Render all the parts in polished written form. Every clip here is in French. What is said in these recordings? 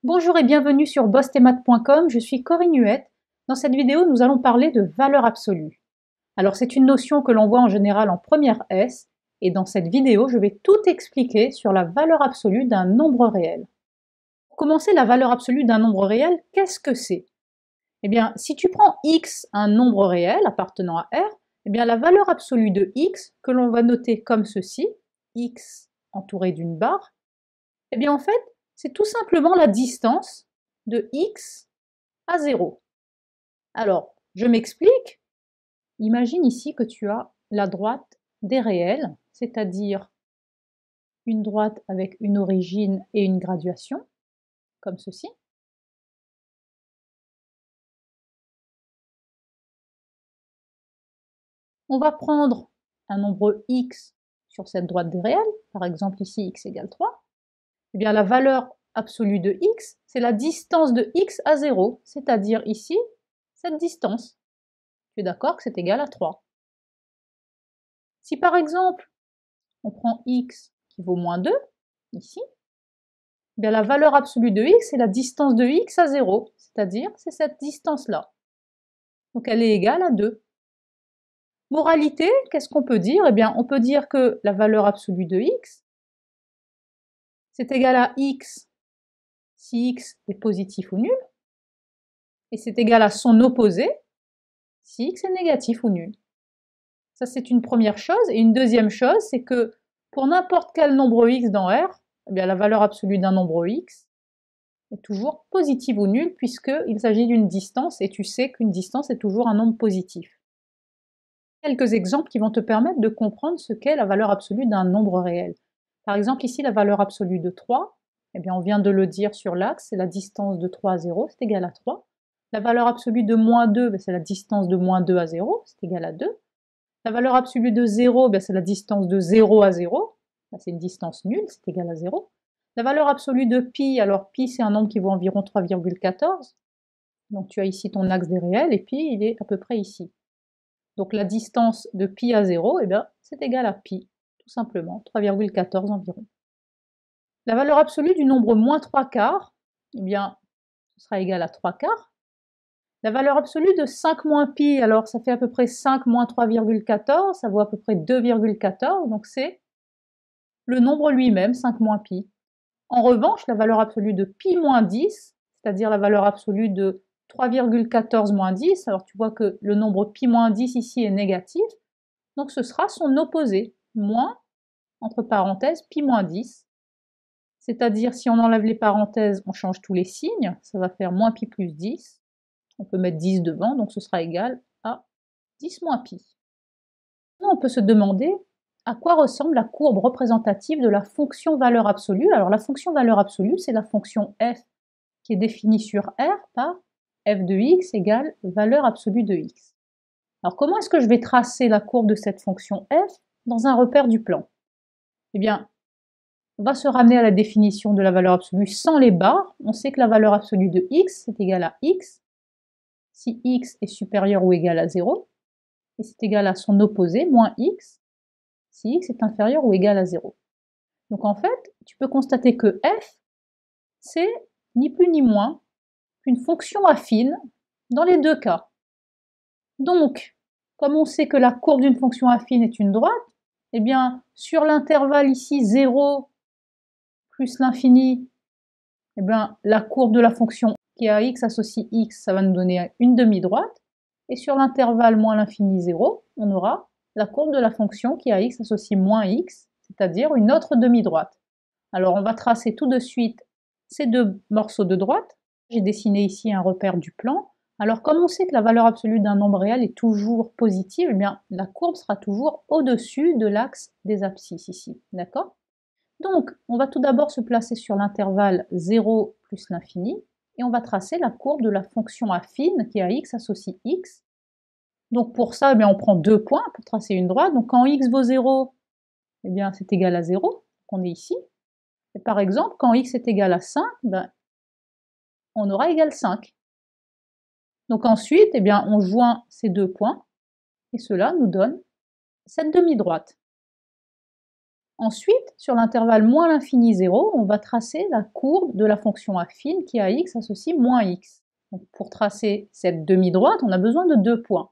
Bonjour et bienvenue sur bossetmaths.com, je suis Corinne Huette. Dans cette vidéo, nous allons parler de valeur absolue. Alors c'est une notion que l'on voit en général en première S, et dans cette vidéo, je vais tout expliquer sur la valeur absolue d'un nombre réel. Pour commencer, la valeur absolue d'un nombre réel, qu'est-ce que c'est? Eh bien, si tu prends x, un nombre réel appartenant à R, eh bien la valeur absolue de x, que l'on va noter comme ceci, x entouré d'une barre, eh bien en fait, c'est tout simplement la distance de x à 0. Alors, je m'explique. Imagine ici que tu as la droite des réels, c'est-à-dire une droite avec une origine et une graduation, comme ceci. On va prendre un nombre x sur cette droite des réels, par exemple ici x égale 3. Eh bien, la valeur absolue de x, c'est la distance de x à 0, c'est-à-dire ici, cette distance. Tu es d'accord que c'est égal à 3. Si par exemple, on prend x qui vaut moins 2, ici, eh bien la valeur absolue de x, c'est la distance de x à 0, c'est-à-dire c'est cette distance-là. Donc elle est égale à 2. Moralité, qu'est-ce qu'on peut dire? Eh bien, on peut dire que la valeur absolue de x, c'est égal à x si x est positif ou nul, et c'est égal à son opposé si x est négatif ou nul. Ça, c'est une première chose. Et une deuxième chose, c'est que pour n'importe quel nombre x dans R, eh bien, la valeur absolue d'un nombre x est toujours positive ou nulle, puisqu'il s'agit d'une distance, et tu sais qu'une distance est toujours un nombre positif. Quelques exemples qui vont te permettre de comprendre ce qu'est la valeur absolue d'un nombre réel. Par exemple, ici, la valeur absolue de 3, eh bien, on vient de le dire sur l'axe, c'est la distance de 3 à 0, c'est égal à 3. La valeur absolue de moins 2, c'est la distance de moins 2 à 0, c'est égal à 2. La valeur absolue de 0, c'est la distance de 0 à 0, c'est une distance nulle, c'est égal à 0. La valeur absolue de pi, alors pi c'est un nombre qui vaut environ 3,14, donc tu as ici ton axe des réels, et pi il est à peu près ici. Donc la distance de pi à 0, c'est égal à pi, tout simplement, 3,14 environ. La valeur absolue du nombre moins 3 quarts, ce sera égal à 3 quarts. La valeur absolue de 5 moins pi, alors ça fait à peu près 5 moins 3,14, ça vaut à peu près 2,14, donc c'est le nombre lui-même, 5 moins pi. En revanche, la valeur absolue de pi moins 10, c'est-à-dire la valeur absolue de 3,14 moins 10, alors tu vois que le nombre pi moins 10 ici est négatif, donc ce sera son opposé, moins, entre parenthèses, pi moins 10. C'est-à-dire, si on enlève les parenthèses, on change tous les signes, ça va faire moins pi plus 10. On peut mettre 10 devant, donc ce sera égal à 10 moins pi. Maintenant, on peut se demander à quoi ressemble la courbe représentative de la fonction valeur absolue. Alors la fonction valeur absolue, c'est la fonction f qui est définie sur R par f de x égale valeur absolue de x. Alors comment est-ce que je vais tracer la courbe de cette fonction f dans un repère du plan? Eh bien, on va se ramener à la définition de la valeur absolue sans les barres. On sait que la valeur absolue de x, c'est égal à x si x est supérieur ou égal à 0, et c'est égal à son opposé, moins x, si x est inférieur ou égal à 0. Donc en fait, tu peux constater que f, c'est ni plus ni moins qu'une fonction affine dans les deux cas. Donc, comme on sait que la courbe d'une fonction affine est une droite, eh bien, sur l'intervalle ici 0 plus l'infini, eh bien, la courbe de la fonction qui a x associe x, ça va nous donner une demi-droite. Et sur l'intervalle moins l'infini 0, on aura la courbe de la fonction qui a x associe moins x, c'est-à-dire une autre demi-droite. Alors on va tracer tout de suite ces deux morceaux de droite. J'ai dessiné ici un repère du plan. Alors comme on sait que la valeur absolue d'un nombre réel est toujours positive, eh bien la courbe sera toujours au-dessus de l'axe des abscisses ici, d'accord? Donc on va tout d'abord se placer sur l'intervalle 0 plus l'infini, et on va tracer la courbe de la fonction affine qui a x associe x. Donc pour ça, on prend 2 points pour tracer une droite. Donc quand x vaut 0, c'est égal à 0, donc on est ici. Et par exemple, quand x est égal à 5, on aura égal 5. Donc ensuite, on joint ces 2 points, et cela nous donne cette demi-droite. Ensuite, sur l'intervalle moins l'infini 0, on va tracer la courbe de la fonction affine qui à x associe moins x. Donc, pour tracer cette demi-droite, on a besoin de 2 points.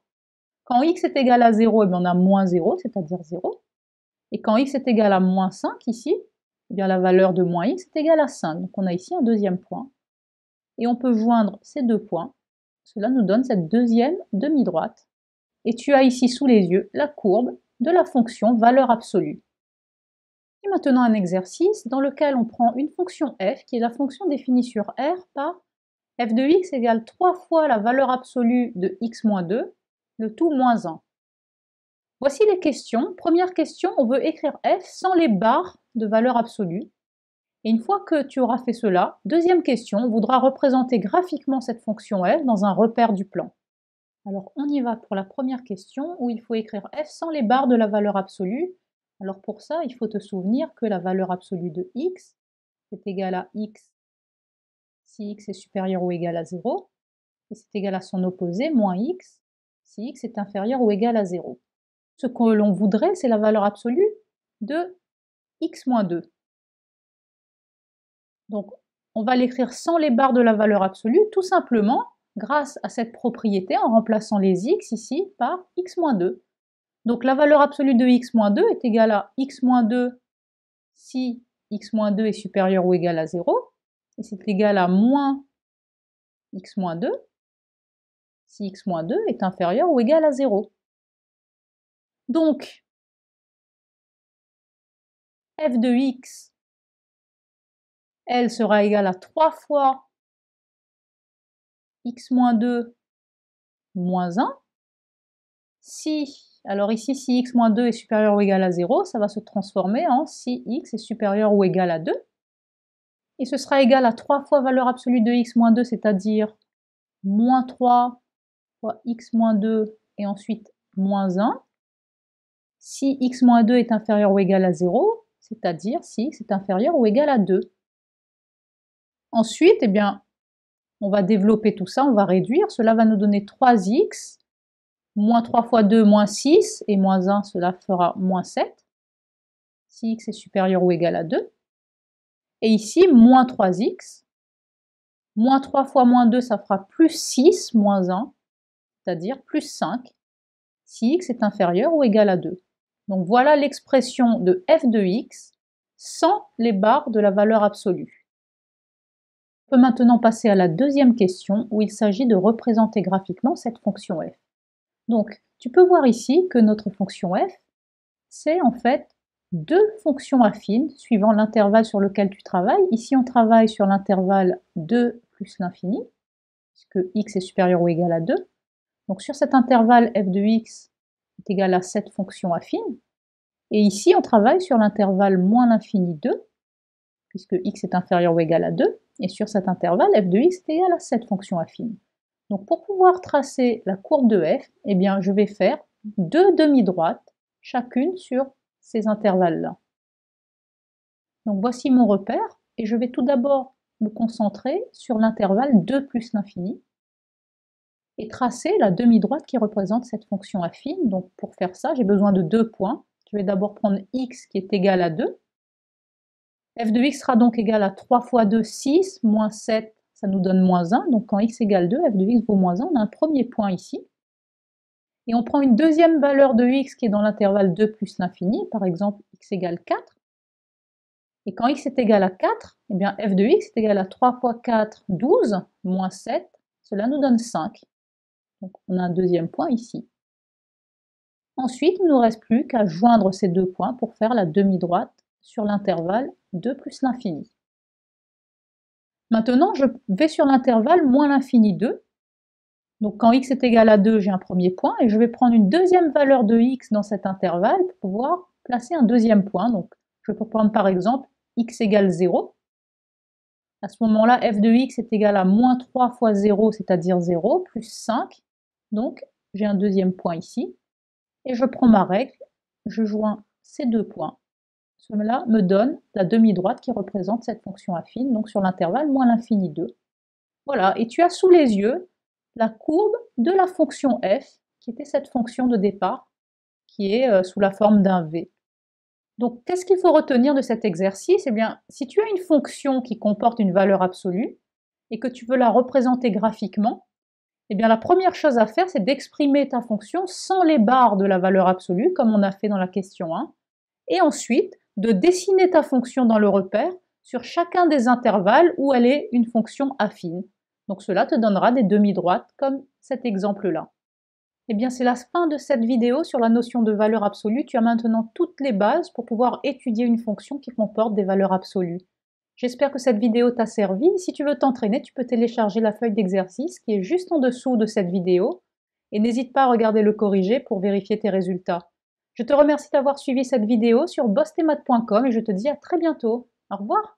Quand x est égal à 0, eh bien, on a moins 0, c'est-à-dire 0. Et quand x est égal à moins 5, ici, eh bien, la valeur de moins x est égale à 5. Donc on a ici un deuxième point. Et on peut joindre ces 2 points. Cela nous donne cette deuxième demi-droite. Et tu as ici sous les yeux la courbe de la fonction valeur absolue. Et maintenant un exercice dans lequel on prend une fonction f, qui est la fonction définie sur R par f de x égale 3 fois la valeur absolue de x moins 2, le tout moins 1. Voici les questions. Première question, on veut écrire f sans les barres de valeur absolue. Et une fois que tu auras fait cela, deuxième question, on voudra représenter graphiquement cette fonction f dans un repère du plan. Alors on y va pour la première question où il faut écrire f sans les barres de la valeur absolue. Alors pour ça, il faut te souvenir que la valeur absolue de x est égale à x si x est supérieur ou égal à 0, et c'est égal à son opposé, moins x, si x est inférieur ou égal à 0. Ce que l'on voudrait, c'est la valeur absolue de x moins 2. Donc, on va l'écrire sans les barres de la valeur absolue, tout simplement grâce à cette propriété en remplaçant les x ici par x moins 2. Donc, la valeur absolue de x moins 2 est égale à x moins 2 si x moins 2 est supérieur ou égal à 0, et c'est égal à moins x moins 2 si x moins 2 est inférieur ou égal à 0. Donc, f de x, elle sera égale à 3 fois x moins 2 moins 1. Alors ici, si x moins 2 est supérieur ou égal à 0, ça va se transformer en si x est supérieur ou égal à 2. Et ce sera égal à 3 fois valeur absolue de x moins 2, c'est-à-dire moins 3 fois x moins 2 et ensuite moins 1. Si x moins 2 est inférieur ou égal à 0, c'est-à-dire si x est inférieur ou égal à 2. Ensuite, eh bien, on va développer tout ça, on va réduire. Cela va nous donner 3x, moins 3 fois 2, moins 6, et moins 1, cela fera moins 7, si x est supérieur ou égal à 2. Et ici, moins 3x, moins 3 fois moins 2, ça fera plus 6, moins 1, c'est-à-dire plus 5, si x est inférieur ou égal à 2. Donc voilà l'expression de f de x sans les barres de la valeur absolue. On peut maintenant passer à la deuxième question où il s'agit de représenter graphiquement cette fonction f. Donc, tu peux voir ici que notre fonction f, c'est en fait deux fonctions affines suivant l'intervalle sur lequel tu travailles. Ici, on travaille sur l'intervalle 2 plus l'infini, puisque x est supérieur ou égal à 2. Donc, sur cet intervalle, f de x est égal à cette fonction affine. Et ici, on travaille sur l'intervalle moins l'infini 2, puisque x est inférieur ou égal à 2. Et sur cet intervalle, f de x est égal à cette fonction affine. Donc pour pouvoir tracer la courbe de f, eh bien, je vais faire deux demi-droites, chacune sur ces intervalles-là. Donc voici mon repère, et je vais tout d'abord me concentrer sur l'intervalle 2 plus l'infini, et tracer la demi-droite qui représente cette fonction affine. Donc pour faire ça, j'ai besoin de 2 points. Je vais d'abord prendre x qui est égal à 2. F de x sera donc égal à 3 fois 2, 6, moins 7, ça nous donne moins 1. Donc quand x égale 2, f de x vaut moins 1. On a un premier point ici. Et on prend une deuxième valeur de x qui est dans l'intervalle 2 plus l'infini, par exemple x égale 4. Et quand x est égal à 4, eh bien f de x est égal à 3 fois 4, 12, moins 7. Cela nous donne 5. Donc on a un deuxième point ici. Ensuite, il ne nous reste plus qu'à joindre ces deux points pour faire la demi-droite sur l'intervalle 2 plus l'infini. Maintenant, je vais sur l'intervalle moins l'infini 2. Donc quand x est égal à 2, j'ai un premier point, et je vais prendre une deuxième valeur de x dans cet intervalle pour pouvoir placer un deuxième point. Donc je peux prendre par exemple x égale 0. À ce moment-là, f de x est égal à moins 3 fois 0, c'est-à-dire 0, plus 5. Donc j'ai un deuxième point ici. Et je prends ma règle, je joins ces deux points. Cela me donne la demi-droite qui représente cette fonction affine, donc sur l'intervalle moins l'infini 2. Voilà, et tu as sous les yeux la courbe de la fonction f, qui était cette fonction de départ, qui est sous la forme d'un v. Donc, qu'est-ce qu'il faut retenir de cet exercice? Eh bien, si tu as une fonction qui comporte une valeur absolue et que tu veux la représenter graphiquement, eh bien, la première chose à faire, c'est d'exprimer ta fonction sans les barres de la valeur absolue, comme on a fait dans la question 1, et ensuite de dessiner ta fonction dans le repère sur chacun des intervalles où elle est une fonction affine. Donc cela te donnera des demi-droites comme cet exemple-là. Eh bien, c'est la fin de cette vidéo sur la notion de valeur absolue. Tu as maintenant toutes les bases pour pouvoir étudier une fonction qui comporte des valeurs absolues. J'espère que cette vidéo t'a servi. Si tu veux t'entraîner, tu peux télécharger la feuille d'exercice qui est juste en dessous de cette vidéo. Et n'hésite pas à regarder le corrigé pour vérifier tes résultats. Je te remercie d'avoir suivi cette vidéo sur bossemaths.com et je te dis à très bientôt. Au revoir!